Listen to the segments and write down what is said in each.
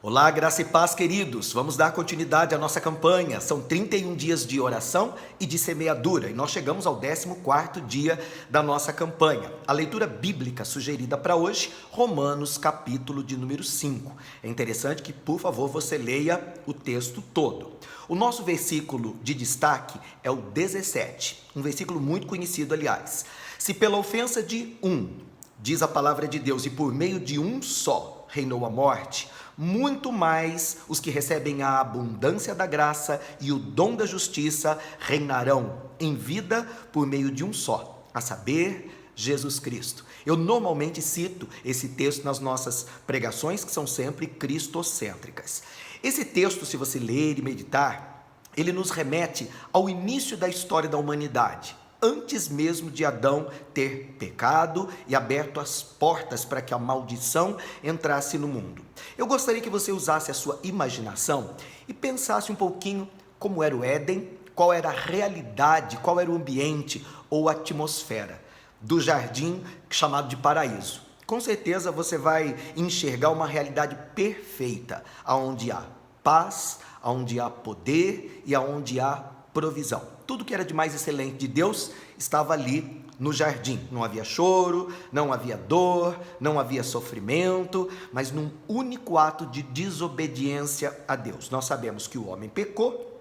Olá, graça e paz, queridos. Vamos dar continuidade à nossa campanha. São 31 dias de oração e de semeadura e nós chegamos ao 14º dia da nossa campanha. A leitura bíblica sugerida para hoje, Romanos, capítulo de número 5. É interessante que, por favor, você leia o texto todo. O nosso versículo de destaque é o 17, um versículo muito conhecido, aliás. Se pela ofensa de um, diz a palavra de Deus, e por meio de um só reinou a morte, muito mais os que recebem a abundância da graça e o dom da justiça reinarão em vida por meio de um só, a saber, Jesus Cristo. Eu normalmente cito esse texto nas nossas pregações, que são sempre cristocêntricas. Esse texto, se você ler e meditar, ele nos remete ao início da história da humanidade, antes mesmo de Adão ter pecado e aberto as portas para que a maldição entrasse no mundo. Eu gostaria que você usasse a sua imaginação e pensasse um pouquinho como era o Éden, qual era a realidade, qual era o ambiente ou a atmosfera do jardim chamado de paraíso. Com certeza você vai enxergar uma realidade perfeita, onde há paz, onde há poder e onde há provisão. Tudo que era de mais excelente de Deus estava ali no jardim. Não havia choro, não havia dor, não havia sofrimento, mas num único ato de desobediência a Deus. Nós sabemos que o homem pecou,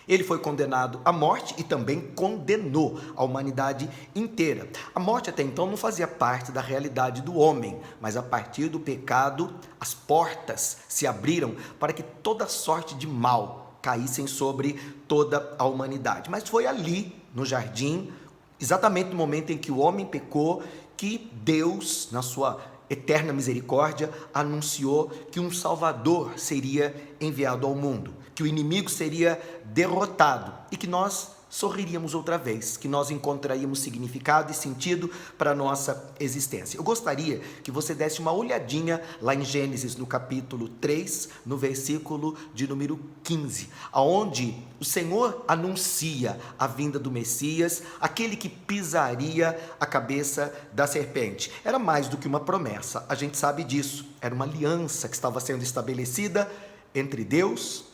ele foi condenado à morte e também condenou a humanidade inteira. A morte até então não fazia parte da realidade do homem, mas a partir do pecado, as portas se abriram para que toda sorte de mal caíssem sobre toda a humanidade. Mas foi ali, no jardim, exatamente no momento em que o homem pecou, que Deus, na sua eterna misericórdia, anunciou que um Salvador seria enviado ao mundo, que o inimigo seria derrotado e que nós sorriríamos outra vez, que nós encontraríamos significado e sentido para a nossa existência. Eu gostaria que você desse uma olhadinha lá em Gênesis, no capítulo 3, no versículo de número 15, aonde o Senhor anuncia a vinda do Messias, aquele que pisaria a cabeça da serpente. Era mais do que uma promessa, a gente sabe disso, era uma aliança que estava sendo estabelecida entre Deus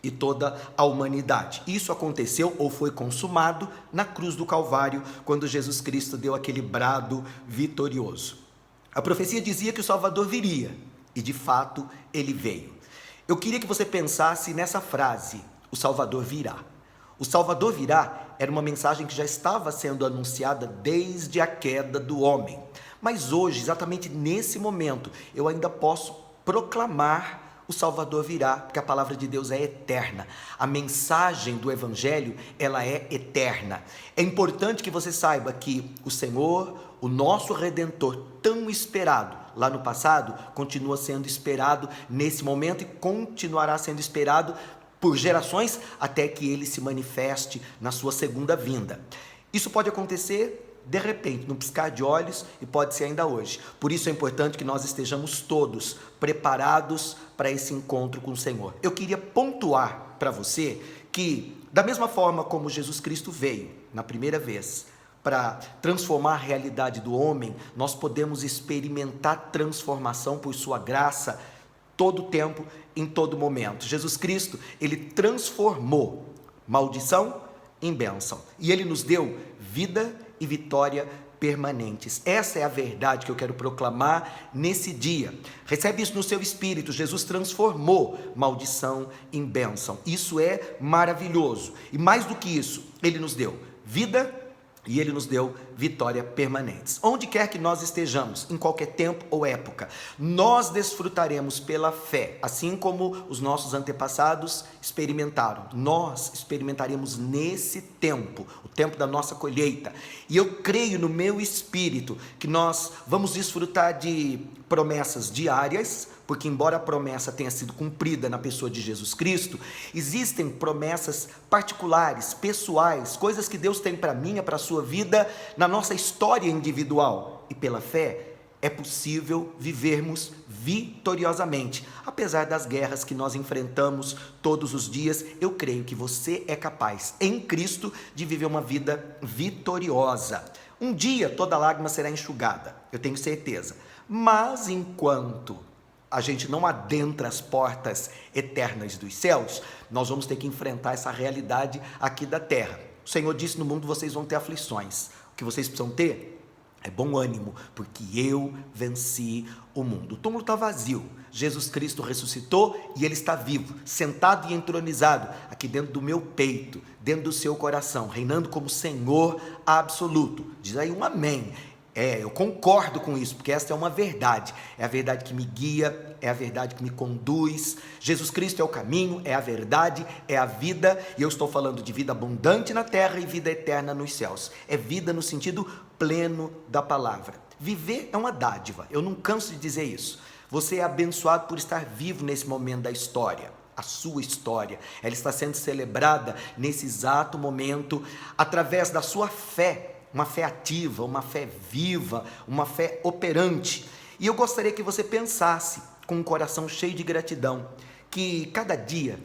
e toda a humanidade. Isso aconteceu ou foi consumado na cruz do Calvário, quando Jesus Cristo deu aquele brado vitorioso. A profecia dizia que o Salvador viria, e de fato ele veio. Eu queria que você pensasse nessa frase, o Salvador virá. O Salvador virá era uma mensagem que já estava sendo anunciada desde a queda do homem. Mas hoje, exatamente nesse momento, eu ainda posso proclamar o Salvador virá, porque a palavra de Deus é eterna. A mensagem do Evangelho, ela é eterna. É importante que você saiba que o Senhor, o nosso Redentor, tão esperado lá no passado, continua sendo esperado nesse momento e continuará sendo esperado por gerações até que ele se manifeste na sua segunda vinda. Isso pode acontecer de repente, num piscar de olhos, e pode ser ainda hoje. Por isso é importante que nós estejamos todos preparados para esse encontro com o Senhor. Eu queria pontuar para você que, da mesma forma como Jesus Cristo veio na primeira vez para transformar a realidade do homem, nós podemos experimentar transformação por sua graça todo o tempo, em todo momento. Jesus Cristo, ele transformou maldição em bênção e ele nos deu vida e vitória permanentes. Essa é a verdade que eu quero proclamar nesse dia. Recebe isso no seu espírito. Jesus transformou maldição em bênção. Isso é maravilhoso. E mais do que isso, ele nos deu vida e ele nos deu vitória permanentes. Onde quer que nós estejamos, em qualquer tempo ou época, nós desfrutaremos pela fé, assim como os nossos antepassados experimentaram. Nós experimentaremos nesse tempo, o tempo da nossa colheita. E eu creio no meu espírito que nós vamos desfrutar de promessas diárias, porque embora a promessa tenha sido cumprida na pessoa de Jesus Cristo, existem promessas particulares, pessoais, coisas que Deus tem para mim e para a sua vida na nossa história individual. E pela fé é possível vivermos vitoriosamente, apesar das guerras que nós enfrentamos todos os dias. Eu creio que você é capaz, em Cristo, de viver uma vida vitoriosa. Um dia toda lágrima será enxugada, eu tenho certeza. Mas enquanto a gente não adentra as portas eternas dos céus, nós vamos ter que enfrentar essa realidade aqui da terra. O Senhor disse: no mundo vocês vão ter aflições. O que vocês precisam ter é bom ânimo, porque eu venci o mundo. O túmulo está vazio, Jesus Cristo ressuscitou e Ele está vivo, sentado e entronizado aqui dentro do meu peito, dentro do seu coração, reinando como Senhor absoluto. Diz aí um amém. Eu concordo com isso, porque essa é uma verdade, é a verdade que me guia, é a verdade que me conduz. Jesus Cristo é o caminho, é a verdade, é a vida, e eu estou falando de vida abundante na terra e vida eterna nos céus. É vida no sentido pleno da palavra. Viver é uma dádiva, eu não canso de dizer isso. Você é abençoado por estar vivo nesse momento da história. A sua história, ela está sendo celebrada nesse exato momento, através da sua fé. Uma fé ativa, uma fé viva, uma fé operante. E eu gostaria que você pensasse com um coração cheio de gratidão, que cada dia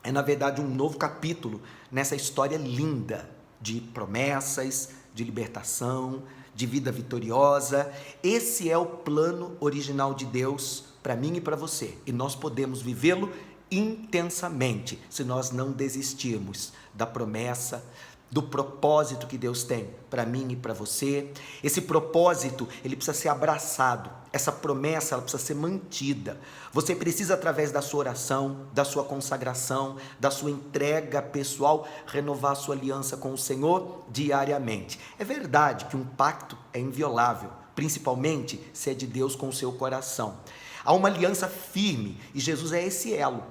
é na verdade um novo capítulo nessa história linda de promessas, de libertação, de vida vitoriosa. Esse é o plano original de Deus para mim e para você, e nós podemos vivê-lo intensamente se nós não desistirmos da promessa, do propósito que Deus tem para mim e para você. Esse propósito, ele precisa ser abraçado, essa promessa, ela precisa ser mantida. Você precisa, através da sua oração, da sua consagração, da sua entrega pessoal, renovar a sua aliança com o Senhor diariamente. É verdade que um pacto é inviolável, principalmente se é de Deus com o seu coração. Há uma aliança firme, e Jesus é esse elo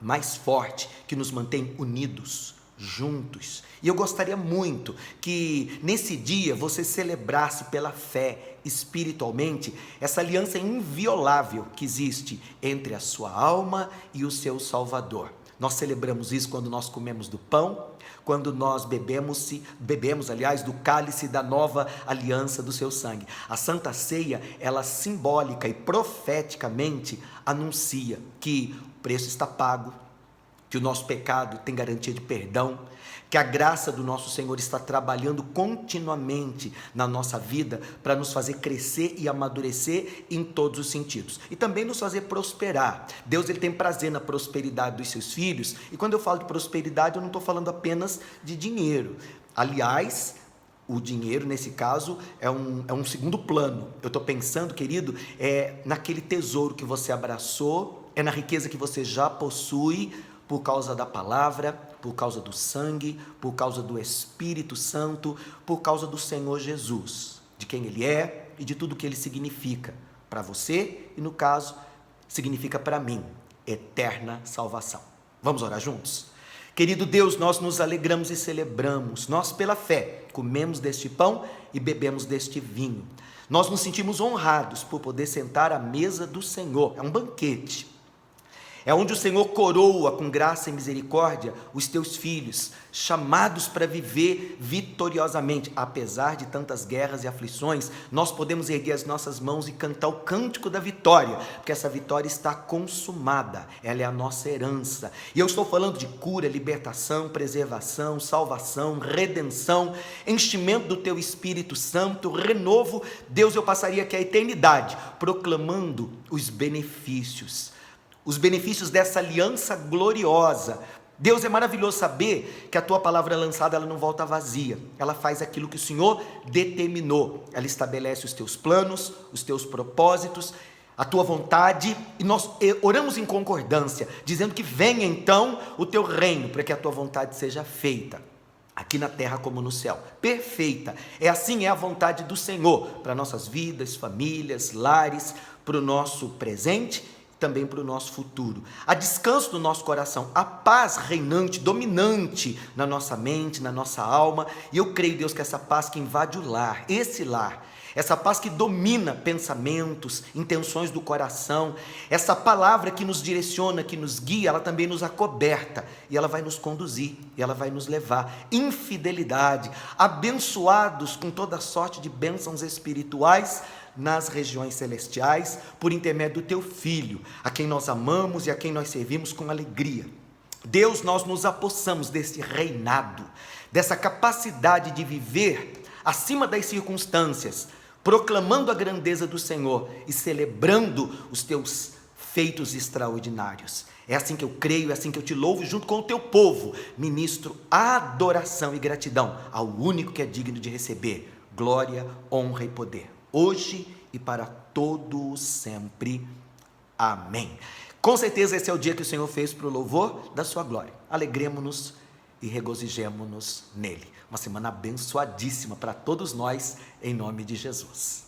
mais forte que nos mantém unidos, juntos. E eu gostaria muito que nesse dia você celebrasse pela fé, espiritualmente, essa aliança inviolável que existe entre a sua alma e o seu Salvador. Nós celebramos isso quando nós comemos do pão, quando nós bebemos, aliás, do cálice da nova aliança do seu sangue. A Santa Ceia, ela simbólica e profeticamente anuncia que o preço está pago, que o nosso pecado tem garantia de perdão, que a graça do nosso Senhor está trabalhando continuamente na nossa vida para nos fazer crescer e amadurecer em todos os sentidos, e também nos fazer prosperar. Deus, ele tem prazer na prosperidade dos seus filhos, e quando eu falo de prosperidade, eu não estou falando apenas de dinheiro. Aliás, o dinheiro, nesse caso, é um segundo plano. Eu estou pensando, querido, naquele tesouro que você abraçou, na riqueza que você já possui, por causa da palavra, por causa do sangue, por causa do Espírito Santo, por causa do Senhor Jesus, de quem Ele é e de tudo que Ele significa para você e, no caso, significa para mim, eterna salvação. Vamos orar juntos? Querido Deus, nós nos alegramos e celebramos, nós pela fé comemos deste pão e bebemos deste vinho. Nós nos sentimos honrados por poder sentar à mesa do Senhor, é um banquete. É onde o Senhor coroa com graça e misericórdia os teus filhos, chamados para viver vitoriosamente. Apesar de tantas guerras e aflições, nós podemos erguer as nossas mãos e cantar o cântico da vitória, porque essa vitória está consumada, ela é a nossa herança. E eu estou falando de cura, libertação, preservação, salvação, redenção, enchimento do teu Espírito Santo, renovo. Deus, eu passaria aqui a eternidade proclamando os benefícios dessa aliança gloriosa. Deus, é maravilhoso saber que a tua palavra lançada, ela não volta vazia, ela faz aquilo que o Senhor determinou, ela estabelece os teus planos, os teus propósitos, a tua vontade, e nós oramos em concordância, dizendo que venha então o teu reino, para que a tua vontade seja feita, aqui na terra como no céu, perfeita. Assim é a vontade do Senhor, para nossas vidas, famílias, lares, para o nosso presente, também para o nosso futuro. Há descanso no nosso coração, a paz reinante, dominante na nossa mente, na nossa alma, e eu creio, Deus, que essa paz que invade o lar, essa paz que domina pensamentos, intenções do coração, essa palavra que nos direciona, que nos guia, ela também nos acoberta, e ela vai nos conduzir, e ela vai nos levar em fidelidade, abençoados com toda sorte de bênçãos espirituais, nas regiões celestiais, por intermédio do teu Filho, a quem nós amamos e a quem nós servimos com alegria. Deus, nós nos apossamos desse reinado, dessa capacidade de viver acima das circunstâncias, proclamando a grandeza do Senhor e celebrando os teus feitos extraordinários. É assim que eu creio, é assim que eu te louvo junto com o teu povo. Ministro adoração e gratidão ao único que é digno de receber glória, honra e poder, hoje e para todo sempre. Amém. Com certeza esse é o dia que o Senhor fez para o louvor da sua glória. Alegremo-nos e regozijemo-nos nele. Uma semana abençoadíssima para todos nós, em nome de Jesus.